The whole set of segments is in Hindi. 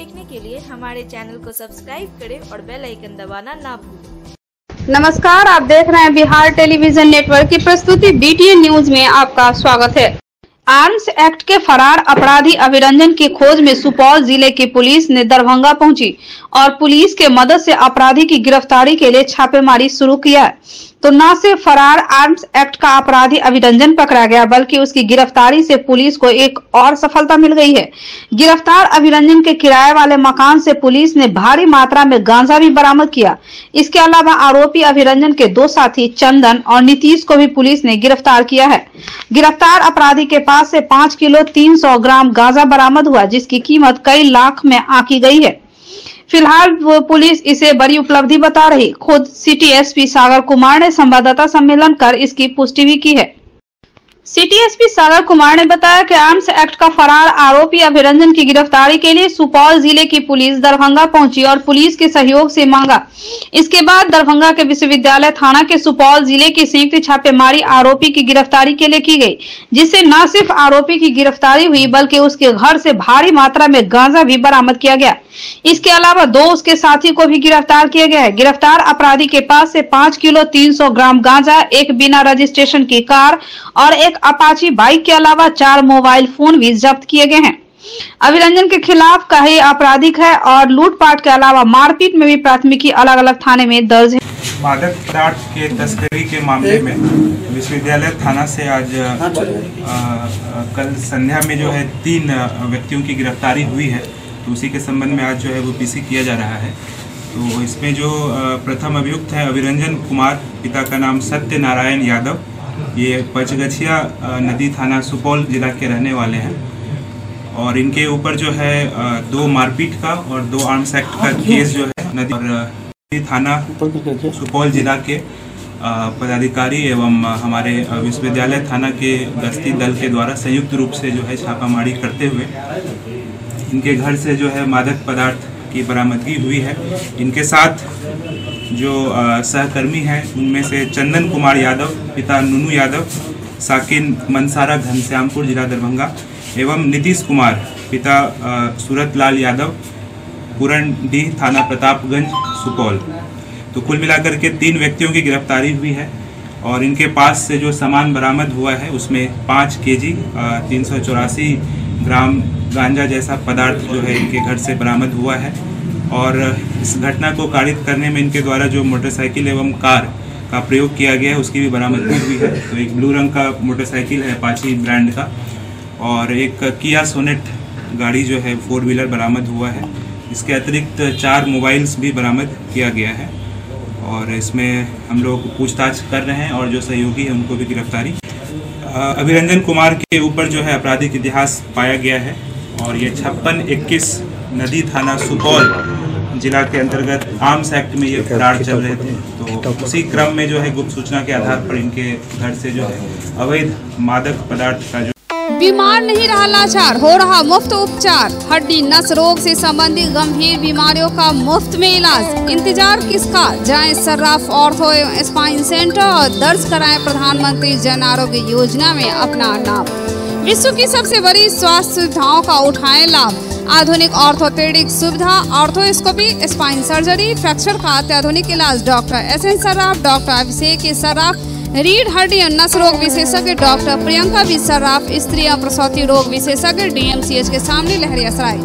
देखने के लिए हमारे चैनल को सब्सक्राइब करें और बेल आइकन दबाना ना भूलें। नमस्कार, आप देख रहे हैं बिहार टेलीविजन नेटवर्क की प्रस्तुति BTN न्यूज में आपका स्वागत है। आर्म्स एक्ट के फरार अपराधी अभिरंजन की खोज में सुपौल जिले की पुलिस ने दरभंगा पहुंची और पुलिस के मदद से अपराधी की गिरफ्तारी के लिए छापेमारी शुरू किया है। तो न सिर्फ फरार आर्म्स एक्ट का अपराधी अभिरंजन पकड़ा गया, बल्कि उसकी गिरफ्तारी से पुलिस को एक और सफलता मिल गई है। गिरफ्तार अभिरंजन के किराए वाले मकान से पुलिस ने भारी मात्रा में गांजा भी बरामद किया। इसके अलावा आरोपी अभिरंजन के दो साथी चंदन और नीतीश को भी पुलिस ने गिरफ्तार किया है। गिरफ्तार अपराधी के पास से 5 किलो 300 ग्राम गांजा बरामद हुआ, जिसकी कीमत कई लाख में आंकी गई है। फिलहाल पुलिस इसे बड़ी उपलब्धि बता रही। खुद सिटी एसपी सागर कुमार ने संवाददाता सम्मेलन कर इसकी पुष्टि भी की है। सिटी एसपी सागर कुमार ने बताया कि आर्म्स एक्ट का फरार आरोपी अभिरंजन की गिरफ्तारी के लिए सुपौल जिले की पुलिस दरभंगा पहुंची और पुलिस के सहयोग से मांगा। इसके बाद दरभंगा के विश्वविद्यालय थाना के सुपौल जिले की संयुक्त छापेमारी आरोपी की गिरफ्तारी के लिए की गई, जिससे न सिर्फ आरोपी की गिरफ्तारी हुई, बल्कि उसके घर से भारी मात्रा में गांजा भी बरामद किया गया। इसके अलावा 2 उसके साथी को भी गिरफ्तार किया गया है। गिरफ्तार अपराधी के पास से 5 किलो 300 ग्राम गांजा, एक बिना रजिस्ट्रेशन की कार और एक अपाची बाइक के अलावा 4 मोबाइल फोन भी जब्त किए गए हैं। अभिरंजन के खिलाफ कई आपराधिक है और लूटपाट के अलावा मारपीट में भी प्राथमिकी अलग अलग थाने में दर्ज है। मादक पदार्थ के तस्करी के मामले में विश्वविद्यालय थाना से आज कल संध्या में जो है 3 व्यक्तियों की गिरफ्तारी हुई है। तो उसी के संबंध में आज जो है वो PC किया जा रहा है। तो इसमें जो प्रथम अभियुक्त है अभिरंजन कुमार, पिता का नाम सत्यनारायण यादव, ये पचगछिया नदी थाना सुपौल जिला के रहने वाले हैं और इनके ऊपर जो है 2 मारपीट का और 2 आर्म्स एक्ट का केस जो है नदी थाना सुपौल जिला के पदाधिकारी एवं हमारे विश्वविद्यालय थाना के गश्ती दल के द्वारा संयुक्त रूप से जो है छापामारी करते हुए इनके घर से जो है मादक पदार्थ की बरामदगी हुई है। इनके साथ जो सहकर्मी हैं उनमें से चंदन कुमार यादव, पिता नुनू यादव, साकिन मनसारा घनश्यामपुर जिला दरभंगा, एवं नीतीश कुमार, पिता सूरत लाल यादव, पूरनडीह थाना प्रतापगंज सुपौल। तो कुल मिलाकर के 3 व्यक्तियों की गिरफ्तारी हुई है और इनके पास से जो सामान बरामद हुआ है उसमें 5 केजी 384 ग्राम गांजा जैसा पदार्थ जो है इनके घर से बरामद हुआ है। और इस घटना को कारित करने में इनके द्वारा जो मोटरसाइकिल एवं कार का प्रयोग किया गया है उसकी भी बरामदगी हुई है। तो एक ब्लू रंग का मोटरसाइकिल है अपाची ब्रांड का और एक किया सोनेट गाड़ी जो है 4 व्हीलर बरामद हुआ है। इसके अतिरिक्त 4 मोबाइल्स भी बरामद किया गया है और इसमें हम लोग पूछताछ कर रहे हैं और जो सहयोगी है उनको भी गिरफ्तारी। अभिरंजन कुमार के ऊपर जो है आपराधिक इतिहास पाया गया है और ये 56-21 नदी थाना सुपौल जिला के अंतर्गत आर्म्स एक्ट में ये फरार चल रहे थे। तो उसी क्रम में जो है गुप्त सूचना के आधार पर इनके घर से जो है अवैध मादक पदार्थ का जो बीमार नहीं रहा लाचार, हो रहा मुफ्त उपचार। हड्डी नस रोग से संबंधित गंभीर बीमारियों का मुफ्त में इलाज। इंतजार किसका, जाएं सर्राफ ऑर्थो एवं स्पाइन सेंटर और दर्ज कराएं प्रधानमंत्री जन आरोग्य योजना में अपना नाम। विश्व की सबसे बड़ी स्वास्थ्य सुविधाओं का उठाएं लाभ। आधुनिक ऑर्थोपेडिक सुविधा, ऑर्थोस्कोपी, स्पाइन सर्जरी, फ्रैक्चर का अत्याधुनिक इलाज। डॉक्टर SN सर्राफ, डॉक्टर अभिषेक सर्राफ, रीढ़ हड्डी और नस रोग विशेषज्ञ डॉक्टर प्रियंका बी सर्राफ, स्त्री और प्रसूति रोग विशेषज्ञ DMCH के सामने लहरियासराय।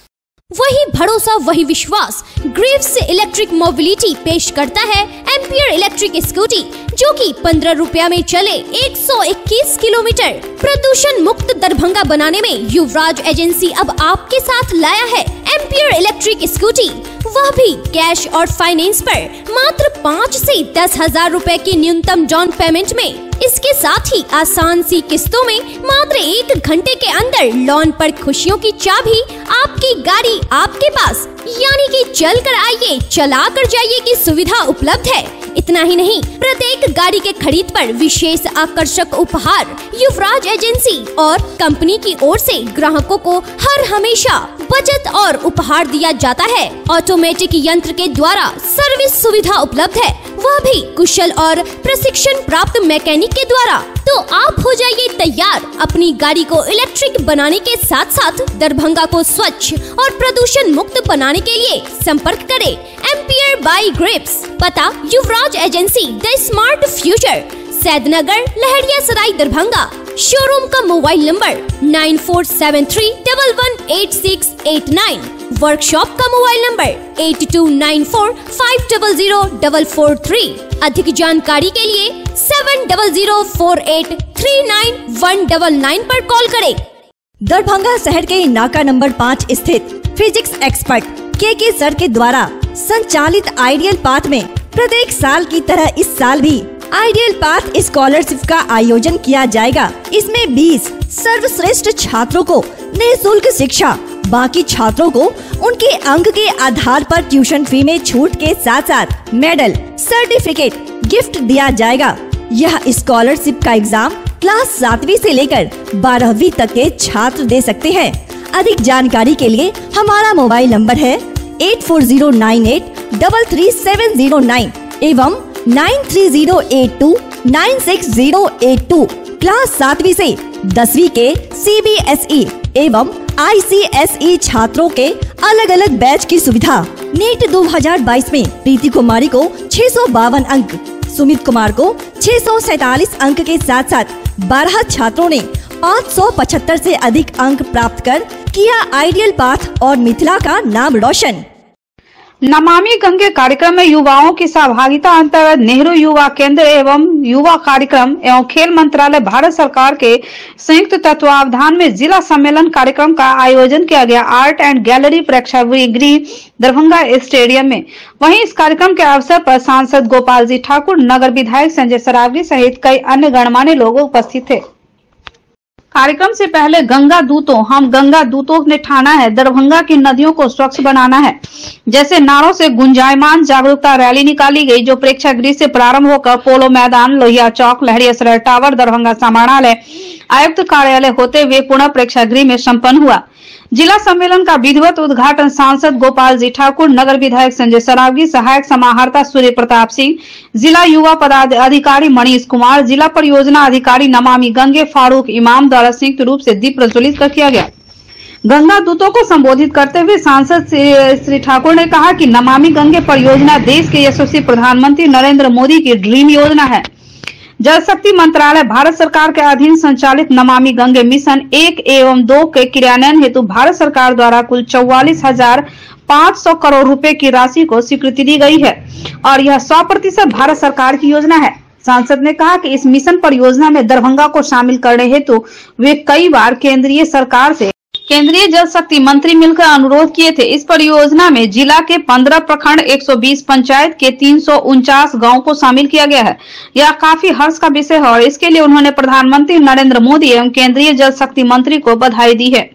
वही भरोसा, वही विश्वास। ग्रेव्स इलेक्ट्रिक मोबिलिटी पेश करता है एम्पियर इलेक्ट्रिक स्कूटी, जो कि 15 रुपया में चले 121 किलोमीटर। प्रदूषण मुक्त दरभंगा बनाने में युवराज एजेंसी अब आपके साथ लाया है एम्पियर इलेक्ट्रिक स्कूटी, वह भी कैश और फाइनेंस पर मात्र 5 से 10,000 रुपए की न्यूनतम डाउन पेमेंट में। इसके साथ ही आसान सी किस्तों में मात्र 1 घंटे के अंदर लॉन पर खुशियों की चाबी, आपकी गाड़ी आपके पास, यानी कि चल कर आइए चला कर जाइए की सुविधा उपलब्ध है। इतना ही नहीं, प्रत्येक एक गाड़ी के खरीद पर विशेष आकर्षक उपहार युवराज एजेंसी और कंपनी की ओर से ग्राहकों को हर हमेशा बचत और उपहार दिया जाता है। ऑटोमेटिक यंत्र के द्वारा सर्विस सुविधा उपलब्ध है, वह भी कुशल और प्रशिक्षण प्राप्त मैकेनिक के द्वारा। तो आप हो जाइए तैयार अपनी गाड़ी को इलेक्ट्रिक बनाने के साथ साथ दरभंगा को स्वच्छ और प्रदूषण मुक्त बनाने के लिए संपर्क करें एम्पियर बाई ग्रिप्स। पता Yuvraj agency the smart future, Saidnagar Lahariya Sarai Darbhanga. Showroom का मोबाइल नंबर 9473118689। वर्कशॉप का मोबाइल नंबर 8294500443। अधिक जानकारी के लिए 7004839199 पर कॉल करें। दरभंगा शहर के नाका नंबर 5 स्थित फिजिक्स एक्सपर्ट के सर के द्वारा संचालित आइडियल पाथ में प्रत्येक साल की तरह इस साल भी आइडियल पाथ स्कॉलरशिप का आयोजन किया जाएगा। इसमें 20 सर्वश्रेष्ठ छात्रों को निःशुल्क शिक्षा, बाकी छात्रों को उनके अंक के आधार पर ट्यूशन फी में छूट के साथ साथ मेडल, सर्टिफिकेट गिफ्ट दिया जाएगा। यह स्कॉलरशिप का एग्जाम क्लास 7वीं से लेकर 12वीं तक के छात्र दे सकते हैं। अधिक जानकारी के लिए हमारा मोबाइल नंबर है 8409833709 एवं 9308296082। क्लास 7वीं से 10वीं के CBSE एवं ICSE छात्रों के अलग अलग बैच की सुविधा। नीट 2022 में प्रीति कुमारी को 652 अंक, सुमित कुमार को 647 अंक के साथ साथ 12 छात्रों ने 575 से अधिक अंक प्राप्त कर किया आइडियल पाथ और मिथिला का नाम रोशन। नमामि गंगे कार्यक्रम में युवाओं की सहभागिता अंतर्गत नेहरू युवा केंद्र एवं युवा कार्यक्रम एवं खेल मंत्रालय भारत सरकार के संयुक्त तत्वावधान में जिला सम्मेलन कार्यक्रम का आयोजन किया गया आर्ट एंड गैलरी प्रेक्षागृह दरभंगा स्टेडियम में। वहीं इस कार्यक्रम के अवसर पर सांसद गोपाल जी ठाकुर, नगर विधायक संजय सरावगी सहित कई अन्य गणमान्य लोग उपस्थित थे। कार्यक्रम से पहले गंगा दूतों, हम गंगा दूतों ने ठाना है दरभंगा की नदियों को स्वच्छ बनाना है जैसे नारों से गुंजायमान जागरूकता रैली निकाली गई, जो प्रेक्षागृह से प्रारंभ होकर पोलो मैदान, लोहिया चौक, लहरिया टावर, दरभंगा समाहरणालय, आयुक्त कार्यालय होते हुए पुनः प्रेक्षागृह में संपन्न हुआ। जिला सम्मेलन का विधिवत उद्घाटन सांसद गोपाल जी ठाकुर, नगर विधायक संजय सरावगी, सहायक समाहर्ता सूर्य प्रताप सिंह, जिला युवा पदाधिकारी मनीष कुमार, जिला परियोजना अधिकारी नमामि गंगे फारूक इमाम द्वारा संयुक्त रूप से दीप प्रज्वलित कर किया गया। गंगा दूतों को संबोधित करते हुए सांसद श्री ठाकुर ने कहा कि नमामि गंगे परियोजना देश के यशस्वी प्रधानमंत्री नरेंद्र मोदी की ड्रीम योजना है। जल शक्ति मंत्रालय भारत सरकार के अधीन संचालित नमामि गंगे मिशन 1 एवं 2 के क्रियान्वयन हेतु भारत सरकार द्वारा कुल 44,500 करोड़ रुपए की राशि को स्वीकृति दी गई है और यह 100% भारत सरकार की योजना है। सांसद ने कहा कि इस मिशन परियोजना में दरभंगा को शामिल करने हेतु वे कई बार केंद्रीय सरकार से केंद्रीय जल शक्ति मंत्री मिलकर अनुरोध किए थे। इस परियोजना में जिला के 15 प्रखंड, 120 पंचायत के 349 गांव को शामिल किया गया है। यह काफी हर्ष का विषय है और इसके लिए उन्होंने प्रधानमंत्री नरेंद्र मोदी एवं केंद्रीय जल शक्ति मंत्री को बधाई दी है।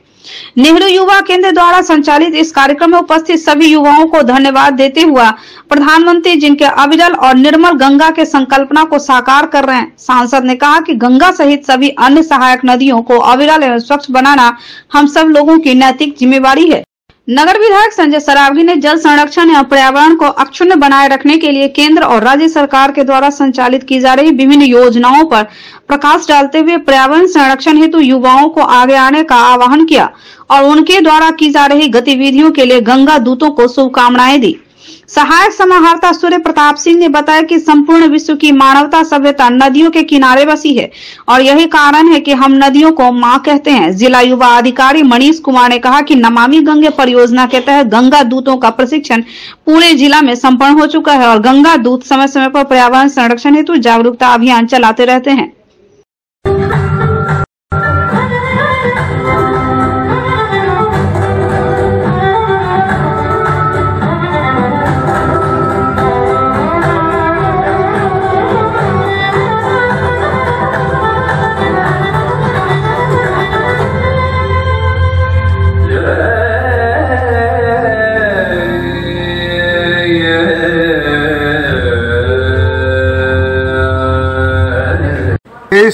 नेहरू युवा केंद्र द्वारा संचालित इस कार्यक्रम में उपस्थित सभी युवाओं को धन्यवाद देते हुआ प्रधानमंत्री जिनके अविरल और निर्मल गंगा के संकल्पना को साकार कर रहे हैं। सांसद ने कहा कि गंगा सहित सभी अन्य सहायक नदियों को अविरल एवं स्वच्छ बनाना हम सब लोगों की नैतिक जिम्मेवारी है। नगर विधायक संजय सरावगी ने जल संरक्षण एवं पर्यावरण को अक्षुण्ण बनाए रखने के लिए केंद्र और राज्य सरकार के द्वारा संचालित की जा रही विभिन्न योजनाओं पर प्रकाश डालते हुए पर्यावरण संरक्षण हेतु युवाओं को आगे आने का आह्वान किया और उनके द्वारा की जा रही गतिविधियों के लिए गंगा दूतों को शुभकामनाएं दी। सहायक समाहर्ता सूर्य प्रताप सिंह ने बताया कि संपूर्ण विश्व की मानवता सभ्यता नदियों के किनारे बसी है और यही कारण है कि हम नदियों को मां कहते हैं। जिला युवा अधिकारी मनीष कुमार ने कहा कि नमामि गंगे परियोजना के तहत गंगा दूतों का प्रशिक्षण पूरे जिला में संपन्न हो चुका है और गंगा दूत समय समय पर पर्यावरण संरक्षण हेतु जागरूकता अभियान चलाते रहते हैं।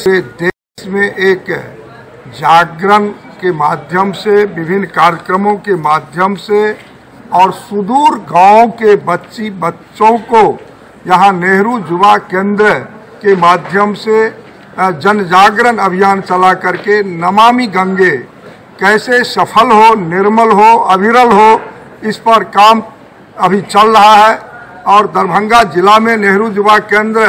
देश में एक जागरण के माध्यम से, विभिन्न कार्यक्रमों के माध्यम से और सुदूर गांव के बच्चों को यहाँ नेहरू युवा केंद्र के माध्यम से जन जागरण अभियान चला करके नमामि गंगे कैसे सफल हो, निर्मल हो, अविरल हो, इस पर काम अभी चल रहा है। और दरभंगा जिला में नेहरू युवा केंद्र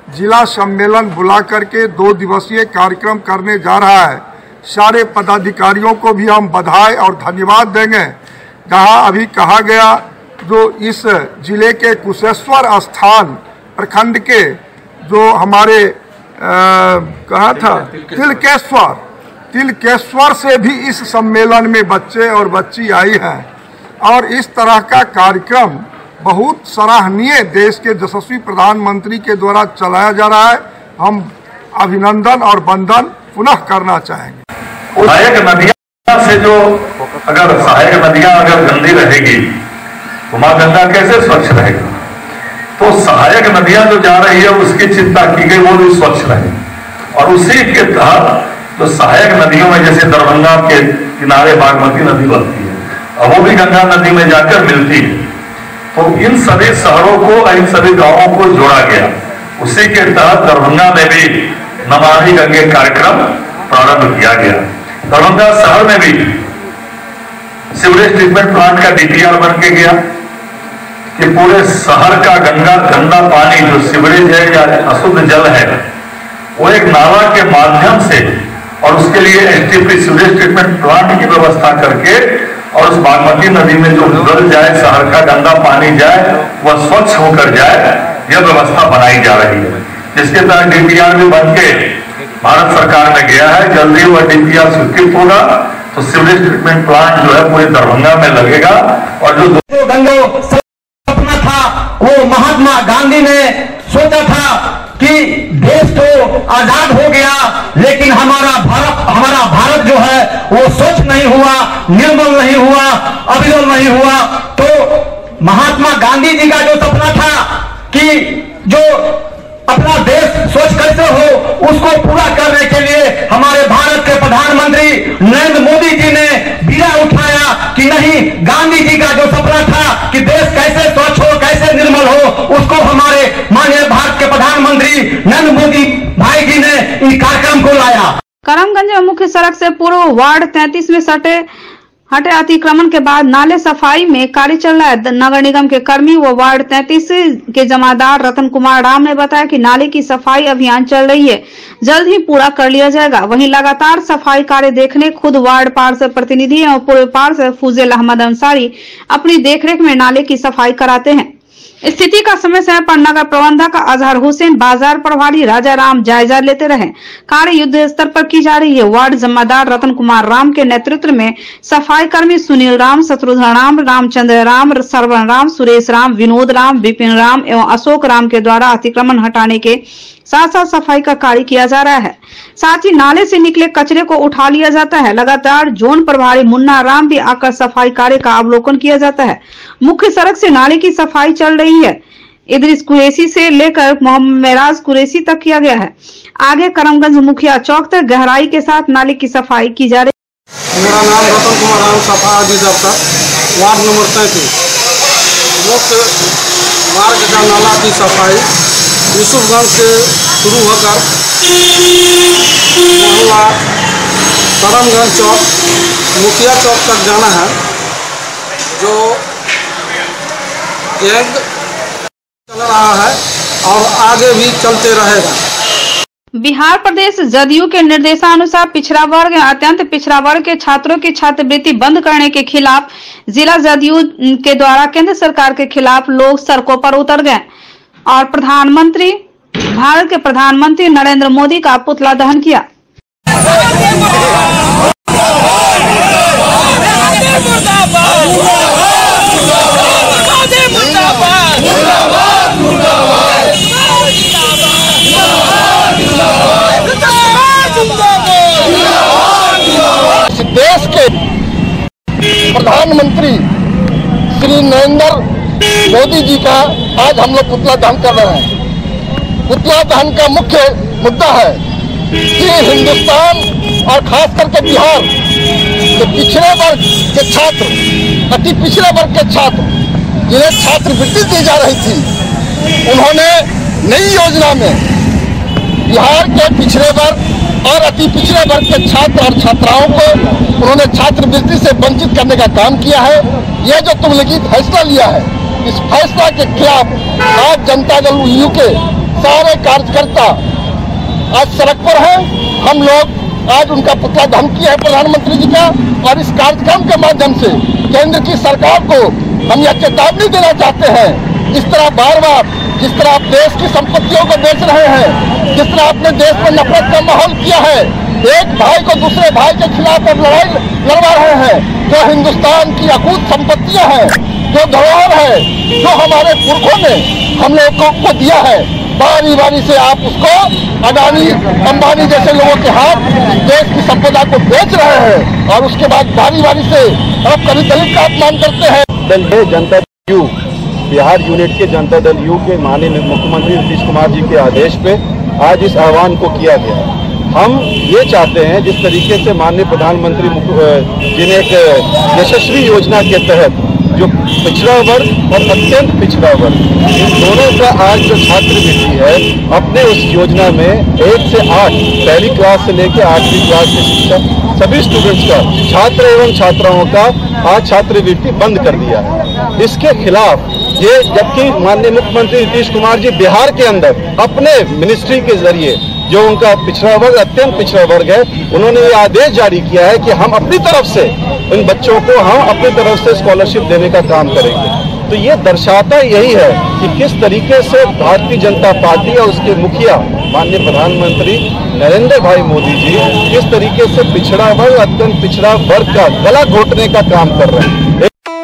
जिला सम्मेलन बुला करके 2 दिवसीय कार्यक्रम करने जा रहा है। सारे पदाधिकारियों को भी हम बधाई और धन्यवाद देंगे। जहाँ अभी कहा गया, जो इस जिले के कुशेश्वर स्थान प्रखंड के जो हमारे कहा था तिलकेश्वर से भी इस सम्मेलन में बच्चे और बच्ची आई हैं और इस तरह का कार्यक्रम बहुत सराहनीय देश के यशस्वी प्रधानमंत्री के द्वारा चलाया जा रहा है। हम अभिनंदन और वंदन पुनः करना चाहेंगे। सहायक नदियां से जो अगर सहायक नदियां अगर गंदी रहेगी तो मां गंगा कैसे स्वच्छ रहेगी? तो सहायक नदियां जो जा रही है उसकी चिंता की गई, वो भी स्वच्छ रहे। और उसी के तहत तो सहायक नदियों में जैसे दरभंगा के किनारे बागमती नदी बहती है और वो भी गंगा नदी में जाकर मिलती है, तो इन सभी शहरों को, इन सभी गांवों को जोड़ा गया। उसी के तहत दरभंगा में भी नमामि गंगे कार्यक्रम प्रारंभ किया गया। दरभंगा शहर में भी सीवरेज ट्रीटमेंट प्लांट का डीपीआर बन के गया कि पूरे शहर का गंदा पानी जो सीवरेज है या अशुद्ध जल है वो एक नाला के माध्यम से, और उसके लिए एसटीपी सीवरेज ट्रीटमेंट प्लांट की व्यवस्था करके और उस बागमती नदी में जो गुजर जाए, शहर का गंदा पानी जाए, वह स्वच्छ होकर जाए, यह व्यवस्था बनाई जा रही है। जिसके तहत डीपीआर भी बन के भारत सरकार में गया है। जल्दी वह डीपीआर स्वीकृत होगा तो सीवरेज ट्रीटमेंट प्लांट जो है पूरे दरभंगा में लगेगा। और जो गंगा सपना था वो महात्मा गांधी ने सोचा था कि देश तो आजाद हो गया, लेकिन हमारा भारत जो है वो स्वच्छ नहीं हुआ, निर्मल नहीं हुआ, अविरल नहीं हुआ। तो महात्मा गांधी जी का जो सपना था कि जो अपना देश स्वच्छ कैसे हो, उसको पूरा करने के लिए हमारे भारत के प्रधानमंत्री नरेंद्र मोदी जी ने बीड़ा उठाया कि नहीं, गांधी जी का जो सपना था कि देश कैसे स्वच्छ हो, कैसे निर्मल हो, उसको हमारे माननीय भारत के प्रधानमंत्री नरेंद्र मोदी भाई जी ने इन कार्यक्रम को लाया। करमगंज में मुख्य सड़क से पूर्व वार्ड 33 में हटे अतिक्रमण के बाद नाले सफाई में कार्य चल रहा है। नगर निगम के कर्मी व वार्ड 33 के जमादार रतन कुमार राम ने बताया कि नाले की सफाई अभियान चल रही है, जल्द ही पूरा कर लिया जाएगा। वहीं लगातार सफाई कार्य देखने खुद वार्ड पार्षद प्रतिनिधि एवं पूर्व पार्षद फुजेल अहमद अंसारी अपनी देखरेख में नाले की सफाई कराते हैं। स्थिति का समय समय पर नगर प्रबंधक अजहर हुसैन, बाजार प्रभारी राजा राम जायजा लेते रहे। कार्य युद्ध स्तर पर की जा रही है। वार्ड जमादार रतन कुमार राम के नेतृत्व में सफाई कर्मी सुनील राम, शत्रुघ्न राम, रामचंद्र राम, सरवण राम, सुरेश राम, विनोद राम, विपिन राम एवं अशोक राम के द्वारा अतिक्रमण हटाने के साथ साथ सफाई का कार्य किया जा रहा है। साथ ही नाले से निकले कचरे को उठा लिया जाता है। लगातार जोन प्रभारी मुन्ना राम भी आकर सफाई कार्य का अवलोकन किया जाता है। मुख्य सड़क से नाले की सफाई चल रही है। इदरिस कुरैशी से लेकर मोहम्मद मेराज कुरैशी तक किया गया है। आगे करमगंज मुखिया चौक तक गहराई के साथ नाले की सफाई की जा रही है। मेरा नाम रतन कुमार राम, सफा अधिदप्तर, वार्ड नंबर 33। मुख्य मार्ग का नाला की सफाई यूसुफगंज से शुरू होकर मोहल्ला करमगंज चौक, मुखिया चौक तक जाना है, जो एक चल रहा है और आगे भी चलते रहेगा। बिहार प्रदेश जदयू के निर्देशानुसार पिछड़ा वर्ग या अत्यंत पिछड़ा वर्ग के छात्रों की छात्रवृत्ति बंद करने के खिलाफ जिला जदयू के द्वारा केंद्र सरकार के खिलाफ लोग सड़कों पर उतर गए और भारत के प्रधानमंत्री नरेंद्र मोदी का पुतला दहन किया। देश के प्रधानमंत्री श्री नरेंद्र मोदी जी का आज हम लोग पुतला दहन कर रहे हैं। पुतला दहन का मुख्य मुद्दा है कि हिंदुस्तान और खास करके बिहार के पिछड़े वर्ग के छात्र, अति पिछड़े वर्ग के छात्र जिन्हें छात्रवृत्ति दी जा रही थी, उन्होंने नई योजना में बिहार के पिछड़े वर्ग और अति पिछड़े वर्ग के छात्र और छात्राओं को उन्होंने छात्रवृत्ति से वंचित करने का काम किया है। यह जो तुमलिखित फैसला लिया है, इस फैसला के खिलाफ आज जनता दल यू के सारे कार्यकर्ता आज सड़क पर हैं। हम लोग आज उनका पुतला दहन किया है प्रधानमंत्री जी का, और इस कार्यक्रम के माध्यम से केंद्र की सरकार को हम यह चेतावनी देना चाहते हैं, इस तरह बार बार जिस तरह आप देश की संपत्तियों को बेच रहे हैं, जिस तरह आपने देश में नफरत का माहौल किया है, एक भाई को दूसरे भाई के खिलाफ अब लड़ाई लड़वा रहे हैं, जो हिंदुस्तान की अकूत संपत्तियां हैं, जो धरोहर है, जो हमारे पुरखों ने हम लोगों को दिया है, बारी बारी से आप उसको अडानी अंबानी जैसे लोगों के हाथ देश की संपदा को बेच रहे हैं, और उसके बाद बारी बारी से आप कभी दलित का अपमान करते हैं। दल है जनता दल यू, बिहार यूनिट के जनता दल यू के माननीय मुख्यमंत्री नीतीश कुमार जी के आदेश पे आज इस आह्वान को किया गया है। हम ये चाहते हैं जिस तरीके से माननीय प्रधानमंत्री जी ने एक यशस्वी योजना के तहत जो पिछड़ा वर्ग और अत्यंत पिछड़ा वर्ग, इन दोनों का आज जो छात्रवृत्ति है, अपने उस योजना में 1 से 8 पहली क्लास से लेकर 8वीं क्लास की शिक्षा सभी स्टूडेंट्स का, छात्र एवं छात्राओं का आज छात्रवृत्ति बंद कर दिया है। इसके खिलाफ ये, जबकि माननीय मुख्यमंत्री नीतीश कुमार जी बिहार के अंदर अपने मिनिस्ट्री के जरिए जो उनका पिछड़ा वर्ग, अत्यंत पिछड़ा वर्ग है, उन्होंने ये आदेश जारी किया है कि हम अपनी तरफ से इन बच्चों को हम अपनी तरफ से स्कॉलरशिप देने का काम करेंगे। तो ये दर्शाता यही है कि किस तरीके से भारतीय जनता पार्टी और उसके मुखिया माननीय प्रधानमंत्री नरेंद्र भाई मोदी जी किस तरीके से पिछड़ा वर्ग, अत्यंत पिछड़ा वर्ग का गला घोटने का काम कर रहे हैं।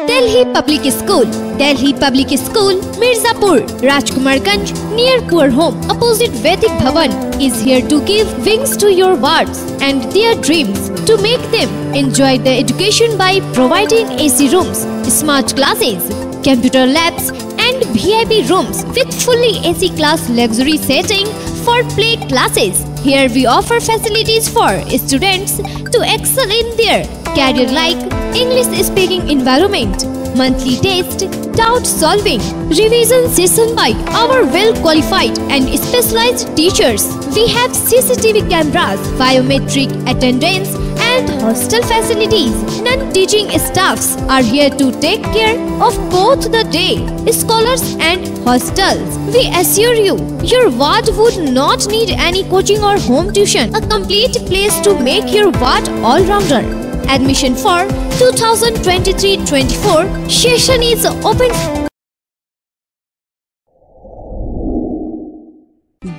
Delhi Public School, Delhi Public School, Mirzapur, Rajkumarganj, near Poor Home, opposite Vedic Bhavan, is here to give wings to your words and their dreams, to make them enjoy the education by providing AC rooms, smart classes, computer labs and VIP rooms with fully AC class luxury setting for play classes. Here we offer facilities for students to excel in their career like English speaking environment, monthly test, doubt solving, revision session by our well qualified and specialized teachers. We have CCTV cameras, biometric attendance and hostel facilities. Non-teaching staffs are here to take care of both the day scholars and hostels. We assure you, your ward would not need any coaching or home tuition. A complete place to make your ward all-rounder. Admission for 2023-24 session is open.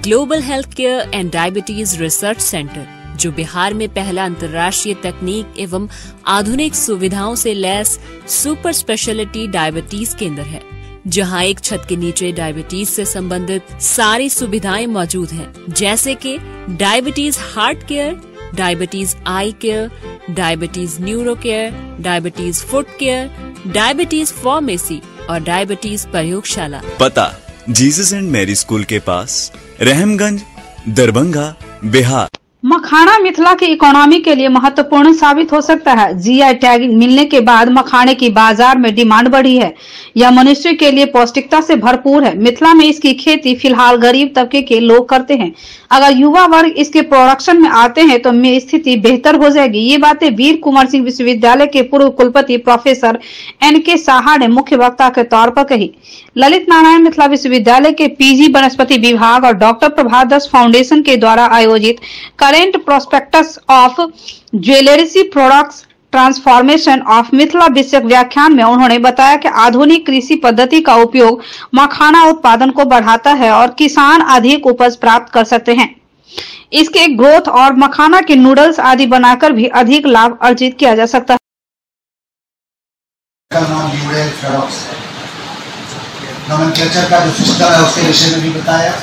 Global health care and diabetes research centre, जो बिहार में पहला अंतर्राष्ट्रीय तकनीक एवं आधुनिक सुविधाओं से लैस सुपर स्पेशलिटी डायबिटीज केंद्र है, जहां एक छत के नीचे डायबिटीज से संबंधित सारी सुविधाएं मौजूद हैं, जैसे कि diabetes heart care, diabetes eye care, diabetes neuro care, diabetes foot care, diabetes pharmacy और डायबिटीज प्रयोगशाला। पता जीसस एंड मैरी स्कूल के पास, रहमगंज, दरभंगा, बिहार। मखाना मिथिला की इकोनॉमी के लिए महत्वपूर्ण साबित हो सकता है। जीआई टैगिंग मिलने के बाद मखाने की बाजार में डिमांड बढ़ी है। यह मनुष्य के लिए पौष्टिकता से भरपूर है। मिथिला में इसकी खेती फिलहाल गरीब तबके के लोग करते हैं। अगर युवा वर्ग इसके प्रोडक्शन में आते हैं तो स्थिति बेहतर हो जाएगी। ये बातें वीर कुंवर सिंह विश्वविद्यालय के पूर्व कुलपति प्रोफेसर एनके साहा ने मुख्य वक्ता के तौर पर कही। ललित नारायण मिथिला विश्वविद्यालय के पीजी वनस्पति विभाग और डॉक्टर प्रभात दास फाउंडेशन के द्वारा आयोजित current prospectus of jewellery products transformation of Mithila विषयक व्याख्यान में उन्होंने बताया कि आधुनिक कृषि पद्धति का उपयोग मखाना उत्पादन को बढ़ाता है और किसान अधिक उपज प्राप्त कर सकते हैं। इसके ग्रोथ और मखाना के नूडल्स आदि बनाकर भी अधिक लाभ अर्जित किया जा सकता है। नोमेनक्लेचर का जो सिस्टम है उसके विषय में भी बताया।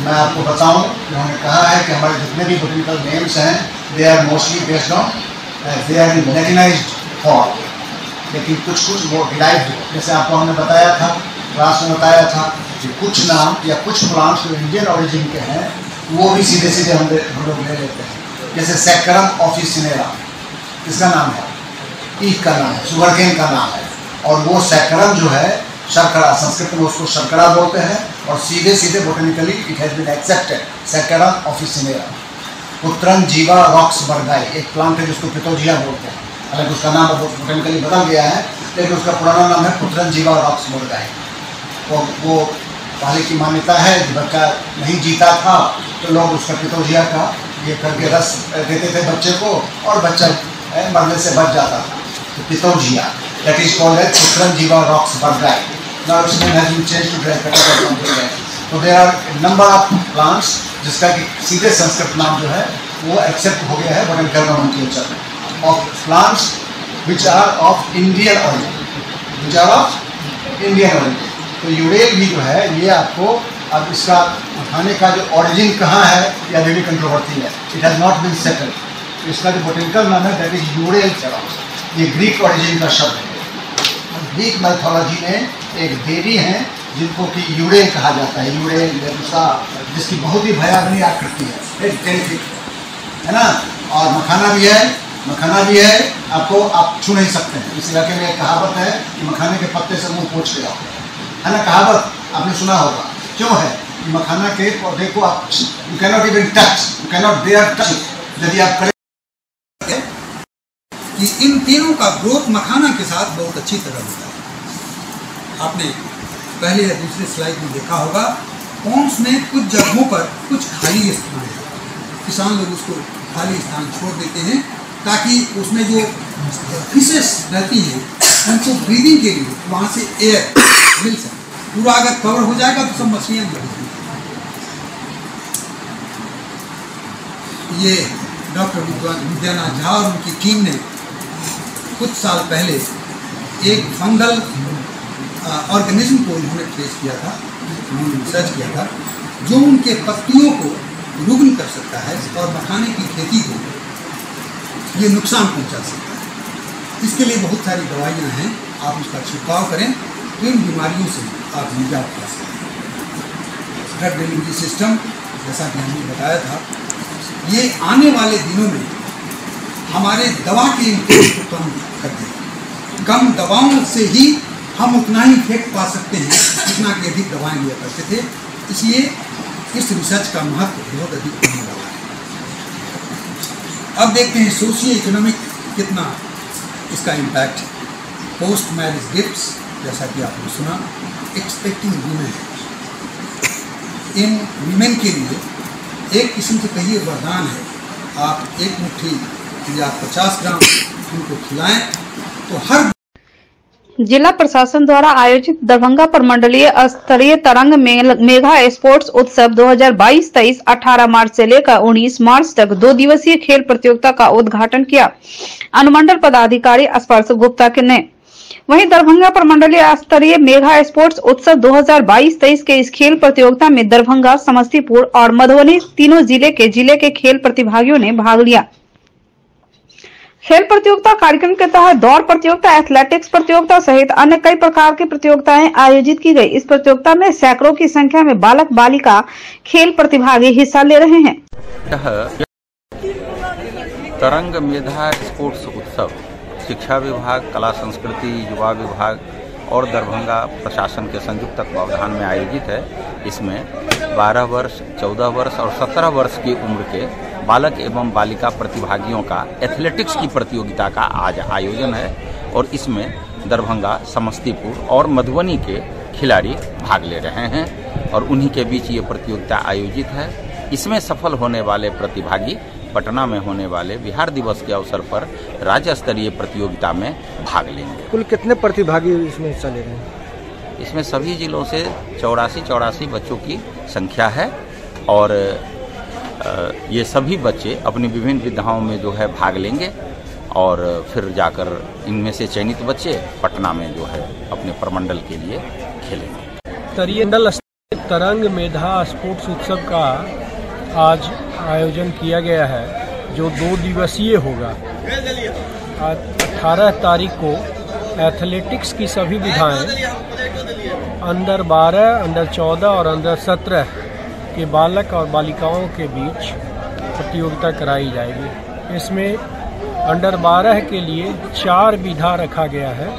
मैं आपको बताऊं, उन्होंने कहा है कि हमारे जितने भी बोटनिकल नेम्स हैं they are mostly based on they are in mechanised form, लेकिन कुछ वो डिराइव्ड, जैसे आपको हमने बताया था, क्लास में बताया था कि कुछ नाम या कुछ प्लांट्स जो इंडियन ओरिजिन के हैं वो भी सीधे सीधे हम लोग ले लेते हैं। जैसे सैकरम ऑफिसिनेरा, इसका नाम है, ईख का नाम है, शुगरकेन का नाम है, और वो सैकरम जो है शर्करा, संस्कृत में उसको शर्करा बोलते हैं, और सीधे सीधे botanically it has been accepted Saccharum officinarum. Putranjiva rocks बर्गाई एक प्लांट है जिसको पितोजिया बोलते हैं, हालांकि उसका नाम बोटेनिकली बदल गया है, लेकिन उसका पुराना नाम है पुत्रन जीवा रॉक्स बर्गाई। वो पहले की मान्यता है कि बच्चा नहीं जीता था तो लोग उसका पितोजिया का ये करके रस देते थे बच्चे को, और बच्चा मरने से बच जाता था। तो पितोजिया, that is called as Putranjiva roxburghii. Now it's been has been changed to dragon और समथिंग एल्स। तो there are number of plants जिसका कि सीधे संस्कृत नाम जो है वो एक्सेप्ट हो गया है बोटेनिकल नोमेनक्लेचर में, of plants which are of Indian origin, which are of Indian origin. तो यूरेल भी जो है ये आपको, अब इसका खाने का जो ऑरिजिन कहाँ है या अभी भी कंट्रोवर्सी है, it has not been settled. तो इसका जो बोटेनिकल नाम है दैट इज यूरेल चेरॉक्स, ये ग्रीक ऑरिजिन का शब्द है। ग्रीक माइथोलॉजी में एक देवी हैं जिनको कि यूरेल कहा जाता है, यूरेल मेडुसा, जिसकी बहुत ही भयावनी आकृति है, है ना, और मखाना भी है, मखाना भी है, आपको आप छू नहीं सकते हैं। इस इलाके में एक कहावत है कि मखाने के पत्ते से मुंह पोंछ के आओ, है ना, कहावत आपने सुना होगा। क्यों है? मखाना के पौधे को आप you can not even touch, you can not dare touch, यदि आप करें कि इन तीनों का ग्रोथ मखाना के साथ बहुत अच्छी तरह होता है। आपने पहले या दूसरे स्लाइड में देखा होगा, पॉन्ड्स में कुछ जगहों पर कुछ खाली स्थान है, किसान लोग उसको खाली स्थान छोड़ देते हैं ताकि उसमें जो फिशेस रहती हैं उनको ब्रीदिंग के लिए वहाँ से एयर मिल सके। पूरा अगर कवर हो जाएगा तो सब मछलियाँ लगेंगी। ये डॉक्टर विद्यानाथ झा और उनकी टीम ने कुछ साल पहले एक फंगल ऑर्गेनिज्म को उन्होंने ट्रेस किया था, उन्होंने रिसर्च किया था, जो उनके पत्तियों को रुग्ण कर सकता है और मखाने की खेती को ये नुकसान पहुंचा सकता है। इसके लिए बहुत सारी दवाइयां हैं, आप उसका छिड़काव करें तो इन बीमारियों से आप निजात पा सकते हैं। ड्रग डिलीवरी सिस्टम, जैसा कि हमने बताया था, ये आने वाले दिनों में हमारे दवा के इनपुट को कम कर देगा। कम दवाओं से ही हम उतना ही इफेक्ट पा सकते हैं जितना कि अधिक दवाएं लिया करते थे। इसलिए इस रिसर्च का महत्व बहुत अधिक होने वाला है। अब देखते हैं सोशियो इकोनॉमिक कितना इसका इम्पैक्ट है। पोस्ट मैरिज गिफ्ट्स, जैसा कि आपने सुना, एक्सपेक्टिंग वुमेन, इन वीमेन के लिए एक किस्म से कहिए वरदान है। आप एक मुट्ठी या 50 ग्राम उनको खिलाएं तो हर जिला प्रशासन द्वारा आयोजित दरभंगा प्रमंडलीय स्तरीय तरंग मेघा स्पोर्ट्स उत्सव 2022-23 18 मार्च से लेकर 19 मार्च तक 2 दिवसीय खेल प्रतियोगिता का उद्घाटन किया अनुमंडल पदाधिकारी स्पर्श गुप्ता ने। वहीं दरभंगा प्रमंडलीय स्तरीय मेघा स्पोर्ट्स उत्सव 2022-23 के इस खेल प्रतियोगिता में दरभंगा, समस्तीपुर और मधुबनी तीनों जिले के खेल प्रतिभागियों ने भाग लिया। खेल प्रतियोगिता कार्यक्रम के तहत दौड़ प्रतियोगिता, एथलेटिक्स प्रतियोगिता सहित अन्य कई प्रकार की प्रतियोगिताएं आयोजित की गई। इस प्रतियोगिता में सैकड़ों की संख्या में बालक बालिका खेल प्रतिभागी हिस्सा ले रहे हैं। तरंग मेधा स्पोर्ट्स उत्सव शिक्षा विभाग, कला संस्कृति, युवा विभाग और दरभंगा प्रशासन के संयुक्त तत्वावधान में आयोजित है। इसमें 12 वर्ष, 14 वर्ष और 17 वर्ष की उम्र के बालक एवं बालिका प्रतिभागियों का एथलेटिक्स की प्रतियोगिता का आज आयोजन है और इसमें दरभंगा, समस्तीपुर और मधुबनी के खिलाड़ी भाग ले रहे हैं और उन्हीं के बीच ये प्रतियोगिता आयोजित है। इसमें सफल होने वाले प्रतिभागी पटना में होने वाले बिहार दिवस के अवसर पर राज्य स्तरीय प्रतियोगिता में भाग लेंगे। कुल कितने प्रतिभागी इसमें हिस्सा ले रहे हैं? इसमें सभी जिलों से 84 बच्चों की संख्या है और ये सभी बच्चे अपनी विभिन्न विधाओं में जो है भाग लेंगे और फिर जाकर इनमें से चयनित बच्चे पटना में जो है अपने प्रमंडल के लिए खेलेंगे। स्तरीय तरंग मेधा स्पोर्ट्स उत्सव का आज आयोजन किया गया है जो 2 दिवसीय होगा। आज 18 तारीख को एथलेटिक्स की सभी विधाएं अंडर 12, अंडर 14 और अंडर 17 के बालक और बालिकाओं के बीच प्रतियोगिता कराई जाएगी। इसमें अंडर 12 के लिए 4 विधा रखा गया है।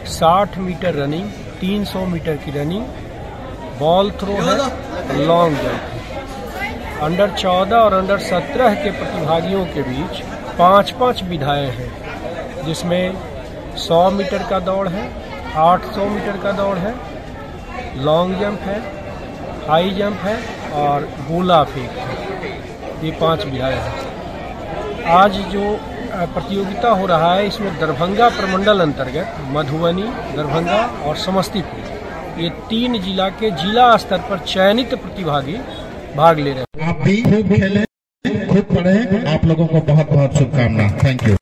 60 मीटर रनिंग, 300 मीटर की रनिंग, बॉल थ्रो है, लॉन्ग जंप है। अंडर 14 और अंडर 17 के प्रतिभागियों के बीच 5-5 विधाएं हैं, जिसमें 100 मीटर का दौड़ है, 800 मीटर का दौड़ है, लॉन्ग जंप है, हाई जंप है और गोला फेंक है। ये 5 विधाएं हैं। आज जो प्रतियोगिता हो रहा है इसमें दरभंगा प्रमंडल अंतर्गत मधुबनी, दरभंगा और समस्तीपुर, ये 3 जिला के जिला स्तर पर चयनित प्रतिभागी भाग ले रहे हैं। आप भी खूब खेलें, खूब पढ़ें। आप लोगों को बहुत बहुत शुभकामनाएं। Thank you.